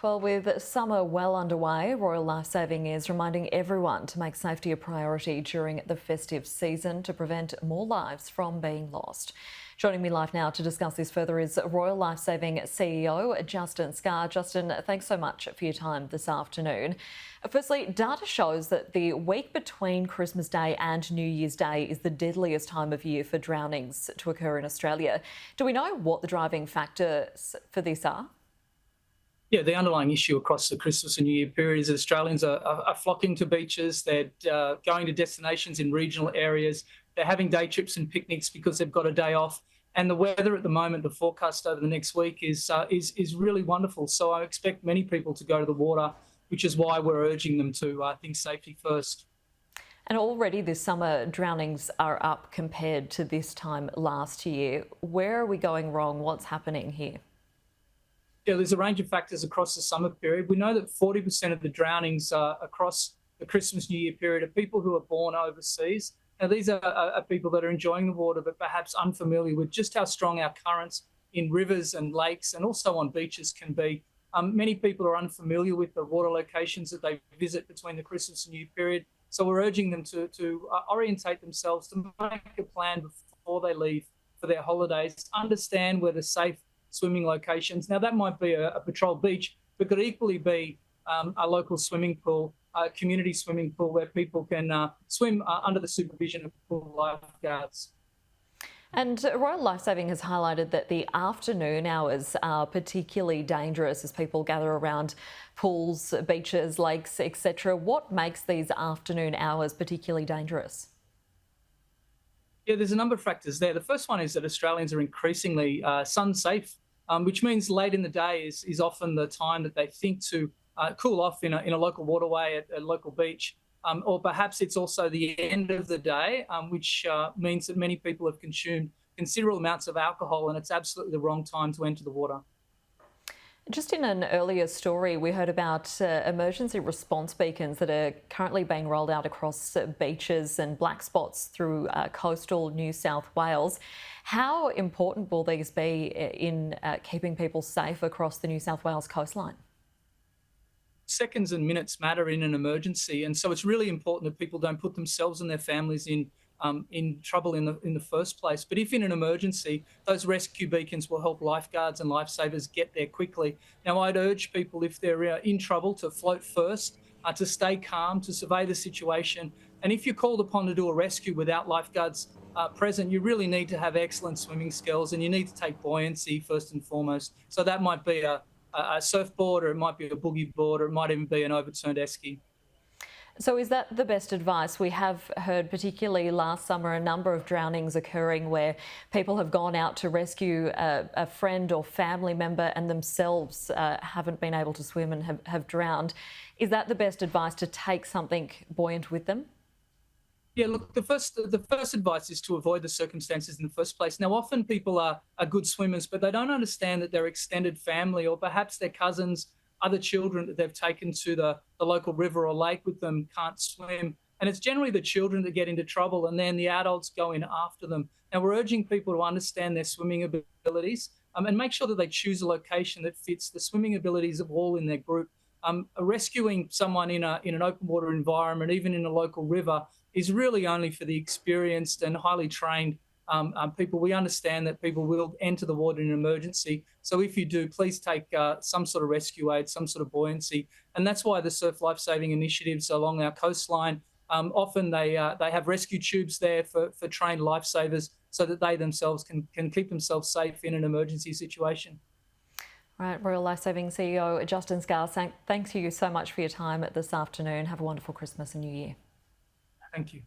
Well, with summer well underway, Royal Lifesaving is reminding everyone to make safety a priority during the festive season to prevent more lives from being lost. Joining me live now to discuss this further is Royal Lifesaving CEO Justin Scarr. Justin, thanks so much for your time this afternoon. Firstly, data shows that the week between Christmas Day and New Year's Day is the deadliest time of year for drownings to occur in Australia. Do we know what the driving factors for this are? Yeah, the underlying issue across the Christmas and New Year period is that Australians are flocking to beaches. They're going to destinations in regional areas. They're having day trips and picnics because they've got a day off. And the weather at the moment, the forecast over the next week is really wonderful. So I expect many people to go to the water, which is why we're urging them to think safety first. And already this summer, drownings are up compared to this time last year. Where are we going wrong? What's happening here? Yeah, there's a range of factors across the summer period. We know that 40% of the drownings across the Christmas, New Year period are people who are born overseas. Now, these are people that are enjoying the water, but perhaps unfamiliar with just how strong our currents in rivers and lakes and also on beaches can be. Many people are unfamiliar with the water locations that they visit between the Christmas and New Year period. So we're urging them to orientate themselves, to make a plan before they leave for their holidays, understand where the safe swimming locations. Now, that might be a patrol beach, but could equally be a local swimming pool, a community swimming pool where people can swim under the supervision of pool lifeguards. And Royal Lifesaving has highlighted that the afternoon hours are particularly dangerous as people gather around pools, beaches, lakes, etc. What makes these afternoon hours particularly dangerous? Yeah, there's a number of factors there. The first one is that Australians are increasingly sun safe, which means late in the day is often the time that they think to cool off in a local waterway at a local beach. Or perhaps it's also the end of the day, which means that many people have consumed considerable amounts of alcohol, and it's absolutely the wrong time to enter the water. Just in an earlier story, we heard about emergency response beacons that are currently being rolled out across beaches and black spots through coastal New South Wales. How important will these be in keeping people safe across the New South Wales coastline? Seconds and minutes matter in an emergency, and so it's really important that people don't put themselves and their families in trouble in the first place. But if in an emergency, those rescue beacons will help lifeguards and lifesavers get there quickly. Now, I'd urge people, if they're in trouble, to float first, to stay calm, to survey the situation. And if you're called upon to do a rescue without lifeguards present, you really need to have excellent swimming skills, and you need to take buoyancy first and foremost. So that might be a surfboard, or it might be a boogie board, or it might even be an overturned esky. So is that the best advice? We have heard, particularly last summer, a number of drownings occurring where people have gone out to rescue a friend or family member and themselves haven't been able to swim and have drowned. Is that the best advice, to take something buoyant with them? Yeah, look, the first advice is to avoid the circumstances in the first place. Now, often people are good swimmers, but they don't understand that their extended family, or perhaps their cousins, other children that they've taken to the local river or lake with them, can't swim. And it's generally the children that get into trouble, and then the adults go in after them. Now, we're urging people to understand their swimming abilities and make sure that they choose a location that fits the swimming abilities of all in their group. Rescuing someone in an open water environment, even in a local river, is really only for the experienced and highly trained people. We understand that people will enter the water in an emergency. So if you do, please take some sort of rescue aid, some sort of buoyancy. And that's why the surf lifesaving initiatives along our coastline, often they have rescue tubes there for trained lifesavers, so that they themselves can keep themselves safe in an emergency situation. Right, Royal Lifesaving CEO Justin Scarr, thanks you so much for your time this afternoon. Have a wonderful Christmas and New Year. Thank you.